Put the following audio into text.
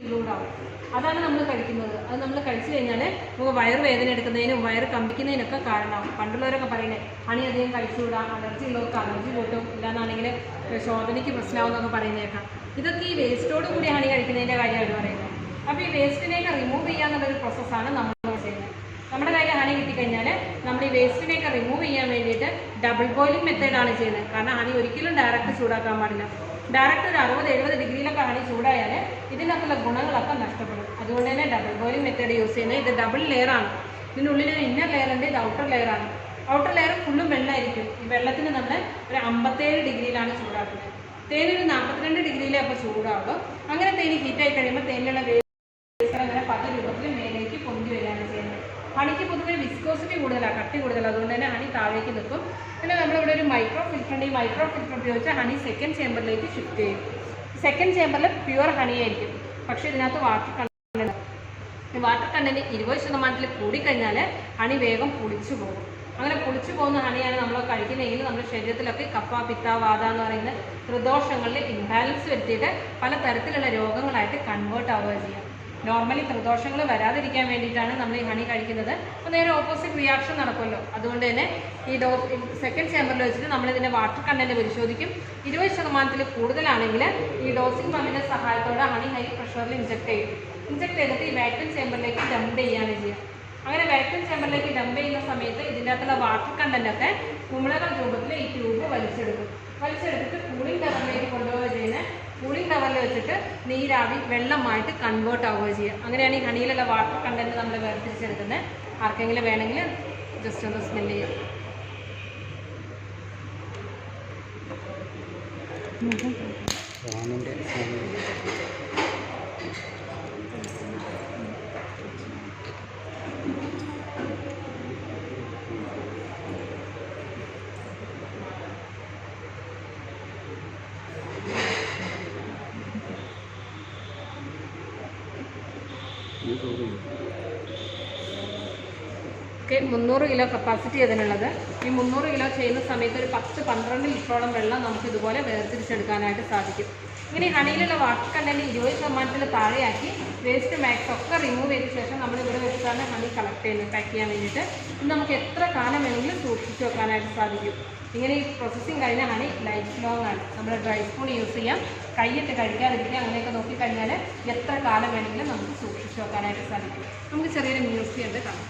Include ആവും. അതാണ് നമ്മൾ കഴിക്കുന്നത്. അത് നമ്മൾ കഴിച്ചു കഴിഞ്ഞാൽ നമുക്ക് വയറുവേദന എടുക്കുന്നതിനും വയറ് കമ്പിക്കുന്നതിനൊക്കെ കാരണമാവും. പണ്ടുള്ളവരൊക്കെ പറയുന്നത് ഹണി അധികം കഴിച്ചുകൂടാ, അലർജി ഉള്ളവർക്ക് അലർജി കൂട്ടും, ഇല്ലാന്നാണെങ്കിൽ ശോധനയ്ക്ക് പ്രശ്നമാവും എന്നൊക്കെ പറയുന്നേക്കാം. ഇതൊക്കെ ഈ വേസ്റ്റോട് കൂടി ഹണി കഴിക്കുന്നതിൻ്റെ കാര്യമാണ് പറയുന്നത്. അപ്പോൾ ഈ വേസ്റ്റിനെയൊക്കെ റിമൂവ് ചെയ്യാന്നുള്ളൊരു പ്രോസസ്സാണ് നമ്മൾ ചെയ്യുന്നത്. നമ്മുടെ കയ്യിൽ ഹണി കിട്ടിക്കഴിഞ്ഞാൽ നമ്മൾ ഈ വേസ്റ്റിനെയൊക്കെ റിമൂവ് ചെയ്യാൻ വേണ്ടിയിട്ട് ഡബിൾ ബോയിലിംഗ് മെത്തേഡാണ് ചെയ്യുന്നത്. കാരണം ഹണി ഒരിക്കലും ഡയറക്റ്റ് ചൂടാക്കാൻ പാടില്ല. ഡയറക്റ്റ് ഒരു 60-70 ഡിഗ്രിയിലൊക്കെ ഹണി ചൂടായാൽ ഇതിനകത്തുള്ള ഗുണങ്ങളൊക്കെ നഷ്ടപ്പെടും. അതുകൊണ്ട് തന്നെ ഡബിൾ ബോയിലിംഗ് മെത്തേഡ് യൂസ് ചെയ്യുന്നത്. ഇത് ഡബിൾ ലെയറാണ്. ഇതിനുള്ളിൽ ഒരു ഇന്നർ ലെയർ ഉണ്ട്, ഇത് ഔട്ടർ ലെയറാണ്. ഔട്ടർ ലെയർ ഫുള്ളും വെള്ളമായിരിക്കും. ഈ വെള്ളത്തിന് നമ്മൾ ഒരു 57 ഡിഗ്രിയിലാണ് ചൂടാക്കുന്നത്. തേനൊരു 42 ഡിഗ്രിയിലേ അപ്പോൾ ചൂടാകും. അങ്ങനെ തേന് ഹീറ്റായി കഴിയുമ്പോൾ തേനിലുള്ള വേസ്റ്റ് അങ്ങനെ പല രൂപത്തിൽ മേലേക്ക് പൊന്തി വരികയാണ് ചെയ്യുന്നത്. ഹണിക്ക് പൊതുവെ വിസ്കോസിറ്റി കൂടുതലാണ്, കട്ടി കൂടുതലാണ്. അതുകൊണ്ട് തന്നെ ഹണി താഴേക്ക് നിൽക്കും. പിന്നെ നമ്മളിവിടെ ഒരു മൈക്രോ ഫിൽറ്റർ ഉണ്ട്. ഈ മൈക്രോ ഫിൽറ്റർ ഉപയോഗിച്ച് ഹണി സെക്കൻഡ് ചേമ്പറിലേക്ക് ഷിഫ്റ്റ് ചെയ്യും. സെക്കൻഡ് ചേമ്പറിൽ പ്യുവർ ഹണി ആയിരിക്കും. പക്ഷേ ഇതിനകത്ത് വാട്ടർ കണ്ടന്റ്, വാട്ടർ കണ്ടന്റ് 20% കൂടിക്കഴിഞ്ഞാൽ ഹണി വേഗം പുളിച്ചു പോകും. അങ്ങനെ പുളിച്ചു പോകുന്ന ഹണിയാണ് നമ്മൾ കഴിക്കുന്നതെങ്കിൽ നമ്മുടെ ശരീരത്തിലൊക്കെ കഫ, പിത്ത, വാത എന്ന് പറയുന്ന ത്രിദോഷങ്ങളിൽ ഇംബാലൻസ് വരുത്തിയിട്ട് പല തരത്തിലുള്ള രോഗങ്ങളായിട്ട് കൺവേർട്ട് ആവുക ചെയ്യാം. നോർമലി ത്രിദോഷങ്ങൾ വരാതിരിക്കാൻ വേണ്ടിയിട്ടാണ് നമ്മൾ ഈ ഹണി കഴിക്കുന്നത്. അപ്പോൾ നേരെ ഓപ്പോസിറ്റ് റിയാക്ഷൻ നടക്കുമല്ലോ. അതുകൊണ്ട് തന്നെ ഈ സെക്കൻഡ് ചേമ്പറിൽ വെച്ചിട്ട് നമ്മളിതിൻ്റെ വാട്ടർ കണ്ടന്റ് പരിശോധിക്കും. 20% കൂടുതലാണെങ്കിൽ ഈ ഡോസിംഗ് പമ്പിൻ്റെ സഹായത്തോടെ ഹണി ഹൈ പ്രഷറിൽ ഇഞ്ചെക്ട് ചെയ്തിട്ട് ഈ വാക്യൂം ചേമ്പറിലേക്ക് ഡംപ് ചെയ്യുകയാണ് ചെയ്യുക. അങ്ങനെ വാക്യൂം ചേമ്പറിലേക്ക് ഡംപ് ചെയ്യുന്ന സമയത്ത് ഇതിൻ്റെ അകത്തുള്ള വാട്ടർ കണ്ടൻ്റൊക്കെ കുമിളകൾ രൂപത്തിൽ ഈ ട്യൂബ് വലിച്ചെടുത്തിട്ട് കൂളിംഗ് ടവറിലേക്ക് കൊണ്ടുപോവുക ചെയ്യുന്നത്. കൂളിംഗ് ടവറിൽ വെച്ചിട്ട് നീരാവി വെള്ളമായിട്ട് കൺവേർട്ട് ആവുക ചെയ്യുക. അങ്ങനെയാണ് ഈ ഹണിയിലുള്ള വാട്ടർ കണ്ടന്റ് നമ്മൾ വേർതിരിച്ചെടുക്കുന്നത്. ആർക്കെങ്കിലും വേണമെങ്കിൽ ജസ്റ്റ് ഒന്ന് സ്മെല്ല് ചെയ്യാം. ഓക്കെ, 300 കിലോ കപ്പാസിറ്റി അതിനുള്ളത്. ഈ 300 കിലോ ചെയ്യുന്ന സമയത്ത് ഒരു 10-12 ലിറ്ററോളം വെള്ളം നമുക്ക് ഇതുപോലെ വേർതിരിച്ചെടുക്കാനായിട്ട് സാധിക്കും. ഇങ്ങനെ ഹണിയിലുള്ള വാട്ടർ കണ്ടന്റ് 20% താഴെയാക്കി വേസ്റ്റ് മാക്സ് ഒക്കെ റിമൂവ് ചെയ്ത ശേഷം നമ്മളിവിടെ വെച്ചിട്ടാണ് ഹണി കളക്ട് ചെയ്യുന്നത്, പാക്ക് ചെയ്യാൻ വേണ്ടിയിട്ട്. ഇത് നമുക്ക് എത്ര കാലം വേണമെങ്കിലും സൂക്ഷിച്ച് വെക്കാനായിട്ട് സാധിക്കും. ഇങ്ങനെ ഈ പ്രോസസ്സിങ് കഴിഞ്ഞ ഹണി ലൈഫ് ലോങ് ആണ്. നമ്മൾ ഡ്രൈ സ്പൂൺ യൂസ് ചെയ്യാം, കൈയിട്ട് കഴിക്കാതിരിക്കുക. അങ്ങനെയൊക്കെ നോക്കിക്കഴിഞ്ഞാൽ എത്ര കാലം വേണമെങ്കിലും നമുക്ക് സൂക്ഷിച്ച് വെക്കാനായിട്ട് സാധിക്കും. നമുക്ക് ചെറിയൊരു മ്യൂസിയം ഉണ്ട് കാണാം.